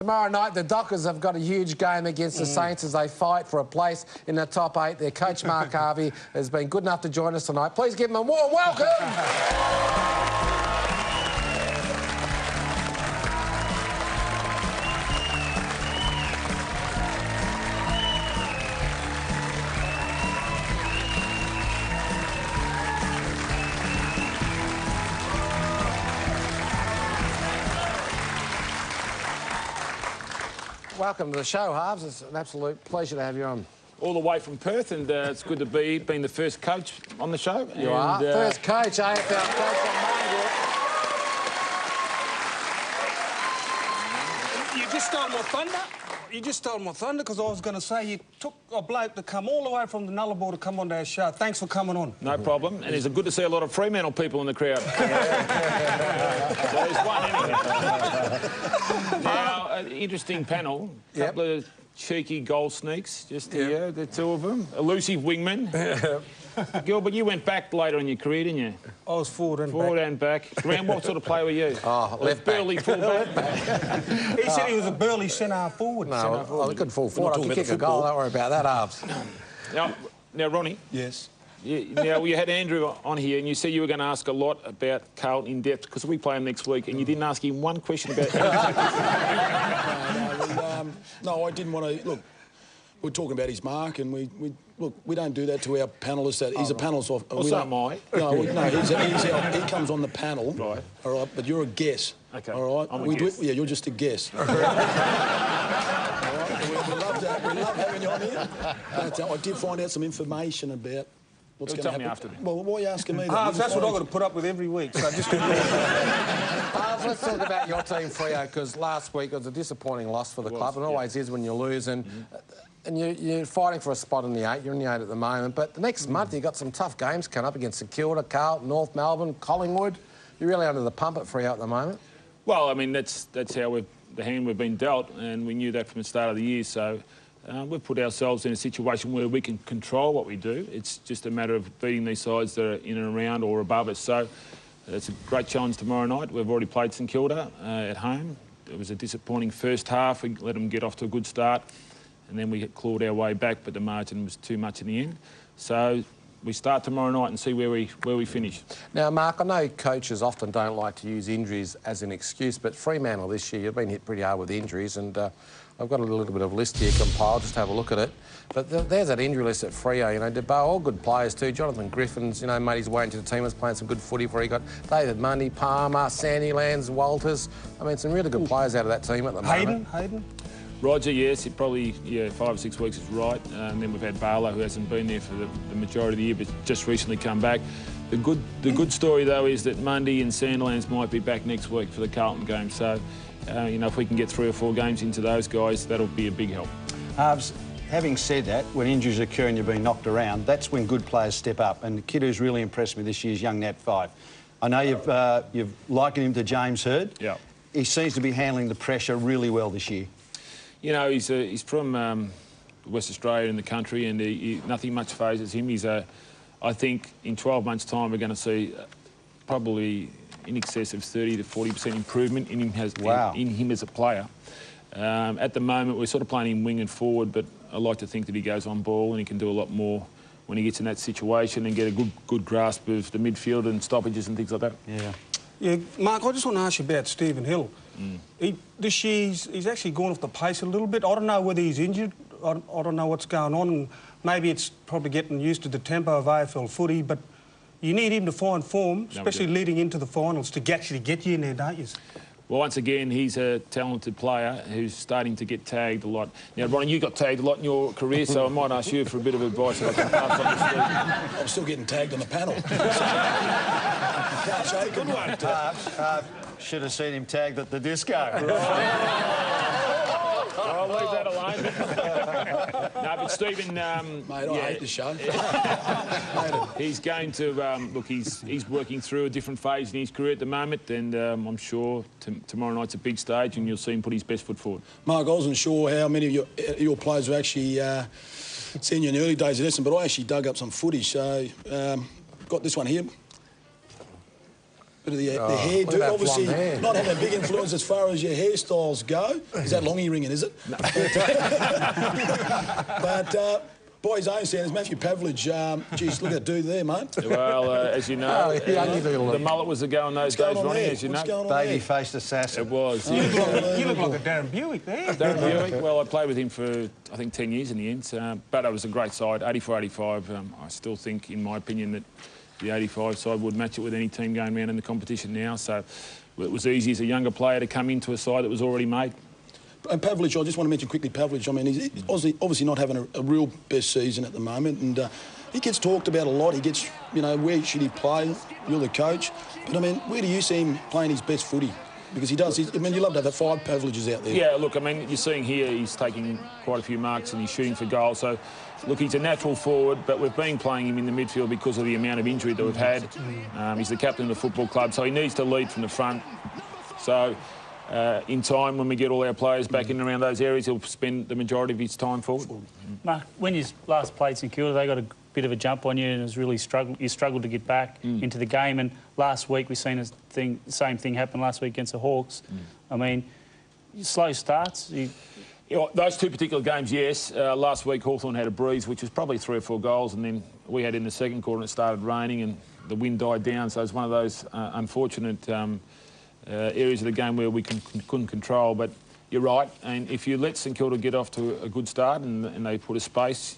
Tomorrow night, the Dockers have got a huge game against the Saints as they fight for a place in the top 8. Their coach, Mark Harvey, has been good enough to join us tonight. Please give him a warm welcome. Welcome to the show, Harves. It's an absolute pleasure to have you on. All the way from Perth, and it's good to be being the first coach on the show. You are. First coach, AFL coach on Marngrook. You just stole my thunder. You just stole my thunder because I was going to say you took a bloke to come all the way from the Nullarbor to come on our show. Thanks for coming on. No problem. And it's good to see a lot of Fremantle people in the crowd. There's one anyway. Now, an interesting panel. A couple of cheeky goal sneaks, just here, the two of them. Elusive wingman. Gilbert, you went back later in your career, didn't you? I was forward and Forward and back. Graham, what sort of player were you? Oh, left back. Burly full-back. He said he was a burly centre forward. No, I couldn't fall forward. I could kick a goal. Don't worry about that, Harves. Now, Ronnie. Yes. Now, you had Andrew on here, and you said you were going to ask a lot about Carlton in depth because we play him next week, and you didn't ask him one question about No, I didn't want to... Look, we're talking about his mark, and we don't do that to our panellists. He's a panelist. Well, so am I. No, he comes on the panel. Right. All right, but you're a guest. Okay. All right. I'm a guest. Yeah, you're just a guest. All right. We love that. We love having you on here. But I did find out some information about what's going to happen. Tell me after then. Well, why are you asking me? That's what I've got to put up with every week. So just Harves, let's talk about your team, Freo, because last week it was a disappointing loss for the club, and always is when you lose. And you're fighting for a spot in the 8. You're in the 8 at the moment. But the next month you've got some tough games coming up against St Kilda, Carlton, North Melbourne, Collingwood. You're really under the pump at Freo at the moment. Well, I mean, that's how the hand we've been dealt, and we knew that from the start of the year. So we've put ourselves in a situation where we can control what we do. It's just a matter of beating these sides that are in and around or above us. So it's a great challenge tomorrow night. We've already played St Kilda at home. It was a disappointing first half. We let them get off to a good start, and then we clawed our way back, but the margin was too much in the end. So we start tomorrow night and see where we finish. Now, Mark, I know coaches often don't like to use injuries as an excuse, but Fremantle this year, you've been hit pretty hard with injuries, and I've got a little bit of list here compiled, just have a look at it. But there's that injury list at Freo, you know, DeBow, all good players too. Jonathan Griffin's, you know, made his way into the team, was playing some good footy for you got David Mundy, Palmer, Sandylands, Walters. I mean, some really good players out of that team at the moment. Hayden? Roger, yes, it probably, 5 or 6 weeks is right. And then we've had Barlow, who hasn't been there for the majority of the year, but just recently come back. The good story, though, is that Mundy and Sandylands might be back next week for the Carlton game. So, you know, if we can get 3 or 4 games into those guys, that'll be a big help. Harves, having said that, when injuries occur and you're being knocked around, that's when good players step up. And the kid who's really impressed me this year is young Nat 5. I know you've likened him to James Hird. Yeah. He seems to be handling the pressure really well this year. You know, he's from West Australia in the country, and nothing much phases him. I think in 12 months' time we're going to see probably in excess of 30 to 40% improvement in him as a player. At the moment, we're sort of playing him wing and forward, but I like to think that he goes on ball and he can do a lot more when he gets in that situation and get a good grasp of the midfield and stoppages and things like that. Yeah, Mark, I just want to ask you about Stephen Hill. This year, he's actually gone off the pace a little bit. I don't know whether he's injured. I don't know what's going on. Maybe it's probably getting used to the tempo of AFL footy, but you need him to find form, especially leading into the finals, to actually get you in there, don't you? Well, once again, he's a talented player who's starting to get tagged a lot. Now, Ronnie, you got tagged a lot in your career, so I might ask you for a bit of advice if I can pass on the street. I'm still getting tagged on the panel. Can't shake Good one. Should have seen him tagged at the disco. I'll leave that alone. No, but Stephen... Mate, I hate the show. He's going to... look, he's working through a different phase in his career at the moment, and I'm sure tomorrow night's a big stage and you'll see him put his best foot forward. Mark, I wasn't sure how many of your players have actually seen you in the early days of Essendon, but I actually dug up some footage, so got this one here. Bit of the look at hairdo, that obviously blonde hair. not having a big influence as far as your hairstyles go. Is that longy ringing, is it? No. But by his own standards, Matthew Pavlich, geez, look at that dude there, mate. Well, as you know, the mullet was the go in those days, Ronnie, as you know. Baby-faced assassin. It was. You look like a Darren Buick there. Darren Buick, well, I played with him for, I think, 10 years in the end, but it was a great side, 84-85. I still think, in my opinion, that the 85 side would match it with any team going around in the competition now, so it was easy as a younger player to come into a side that was already made. And Pavlich, I just want to mention quickly Pavlich. I mean, he's obviously not having a real best season at the moment, and he gets talked about a lot. He gets, you know, where should he play? You're the coach. But, I mean, where do you see him playing his best footy? Because he does. I mean, you love to have 5 Pavliches out there. Yeah, look, I mean, you're seeing here he's taking quite a few marks and he's shooting for goal. So, look, he's a natural forward, but we've been playing him in the midfield because of the amount of injury that we've had. He's the captain of the football club, so he needs to lead from the front. So, in time, when we get all our players back in and around those areas, he'll spend the majority of his time forward. Mark, when you last played St Kilda, they got a bit of a jump on you and you struggled to get back into the game. And last week we've seen the same thing happen last week against the Hawks. I mean, slow starts. You know, those 2 particular games, yes. Last week Hawthorn had a breeze, which was probably 3 or 4 goals, and then we had in the second quarter and it started raining and the wind died down. So it's one of those unfortunate areas of the game where we couldn't control. But you're right, and if you let St Kilda get off to a good start and they put a space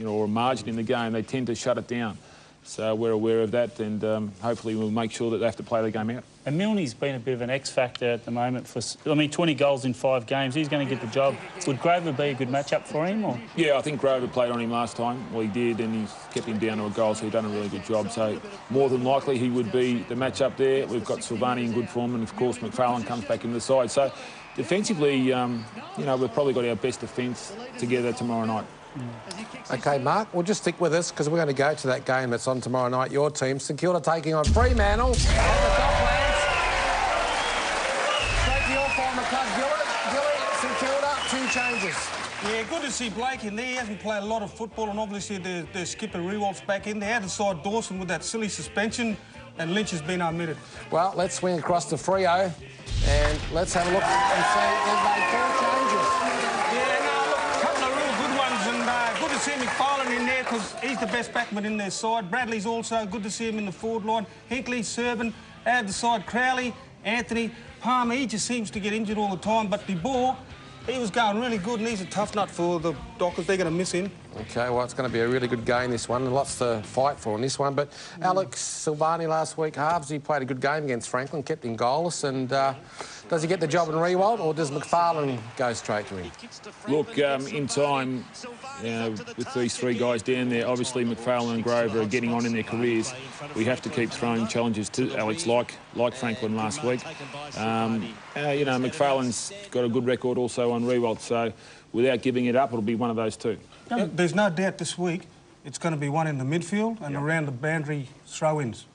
or a margin in the game, they tend to shut it down. So we're aware of that, and hopefully we'll make sure that they have to play the game out. And Milne's been a bit of an X-factor at the moment. I mean, 20 goals in 5 games. He's going to get the job. Would Grover be a good matchup for him? Or? Yeah, I think Grover played on him last time. Well, he did, and he's kept him down to a goal, so he's done a really good job. So more than likely he would be the matchup there. We've got Silvani in good form, and of course McFarlane comes back into the side. So defensively, you know, we've probably got our best defence together tomorrow night. OK, Mark, we'll just stick with us because we're going to go to that game that's on tomorrow night. Your team, St Kilda, taking on Fremantle of the Docklands. Straight to your former club, Gilly, St Kilda, 2 changes. Yeah, good to see Blake in there. He hasn't played a lot of football, and obviously the skipper Rewolf's back in there. Outside Dawson with that silly suspension, and Lynch has been omitted. Well, let's swing across to Freo and let's have a look and see they've made 4 changes. Good to see McFarlane in there because he's the best backman in their side. Bradley's also good to see him in the forward line. Hinkley, Serban, out the side, Crowley, Anthony, Palmer. He just seems to get injured all the time. But DeBoer, he was going really good, and he's a tough nut for the Dockers. They're going to miss him. OK, well, it's going to be a really good game, this one, and lots to fight for in this one. But Alex Silvani last week, Harvey, he played a good game against Franklin, kept him goalless, and does he get the job in Rewalt, or does McFarlane go straight to him? Look, in time, with these 3 guys down there, obviously McFarlane and Grover are getting on in their careers. We have to keep throwing challenges to Alex, like Franklin last week. You know, McFarlane's got a good record also on Rewalt, so without giving it up, it'll be one of those 2. There's no doubt this week it's going to be one in the midfield and around the boundary throw-ins.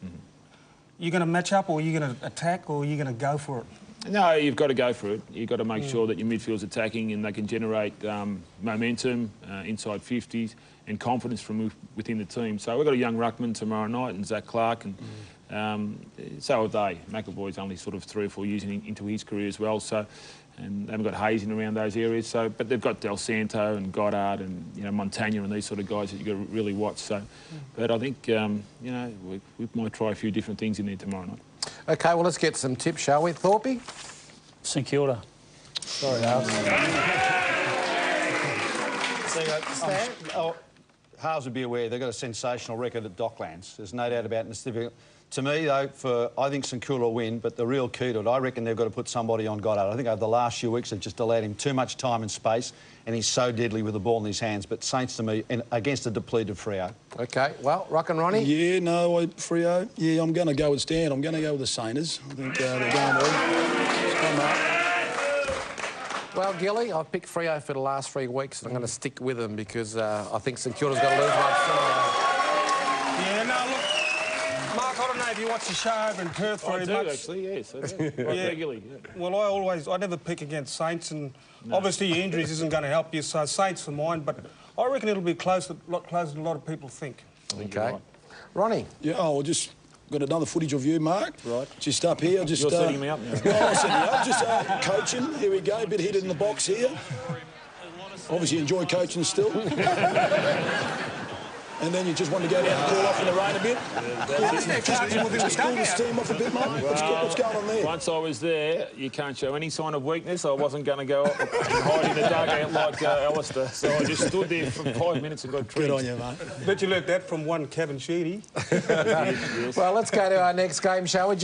You're going to match up, or you're going to attack, or you're going to go for it? No, you've got to go for it. You've got to make sure that your midfield's attacking and they can generate momentum, inside 50s, and confidence from within the team. So we've got a young ruckman tomorrow night, and Zach Clark, and so have they. McAvoy's only sort of 3 or 4 years into his career as well, so, and they haven't got Hayes in around those areas. So, but they've got Del Santo and Goddard and Montagna and these sort of guys that you've got to really watch. So, but I think we might try a few different things in there tomorrow night. OK, well, let's get some tips, shall we? Thorpe? St Kilda. Sorry, Harvey. Harves would be aware they've got a sensational record at Docklands. There's no doubt about it. To me, though, I think St Kilda will win, but the real key to it, I reckon they've got to put somebody on Goddard. I think over the last few weeks they've just allowed him too much time and space, and he's so deadly with the ball in his hands. But Saints, to me, against a depleted Freo. OK, well, Rock and Ronnie? Yeah, no, Freo. Yeah, I'm going to go with Stan. I'm going to go with the Saints. I think they're going well. Well, Gilly, I've picked Freo for the last 3 weeks, and I'm going to stick with them because I think St Kilda's got to lose one. Yeah, no, look, Mark, I don't know if you watch the show over in Perth very much. I do, actually, yes. I do. Regularly, yeah. Well, I never pick against Saints, and obviously your injuries isn't going to help you, so Saints for mine, but I reckon it'll be a lot closer than a lot of people think. OK. Ronnie? Yeah, well, just got another footage of you, Mark. Right. Just up here. Just, You're setting me up now. No, I'm setting you up. Just coaching. Here we go. A bit hit in the box here. Obviously enjoy coaching still. And then you just want to go down and cool off in the rain a bit. Just cool the steam off a bit, mate. What's going on there? Once I was there, you can't show any sign of weakness. I wasn't going to go up and hide in the dugout like Alistair. So I just stood there for 5 minutes and got treated. Good on you, mate. Bet you learnt that from one Kevin Sheedy. Well, let's go to our next game, shall we?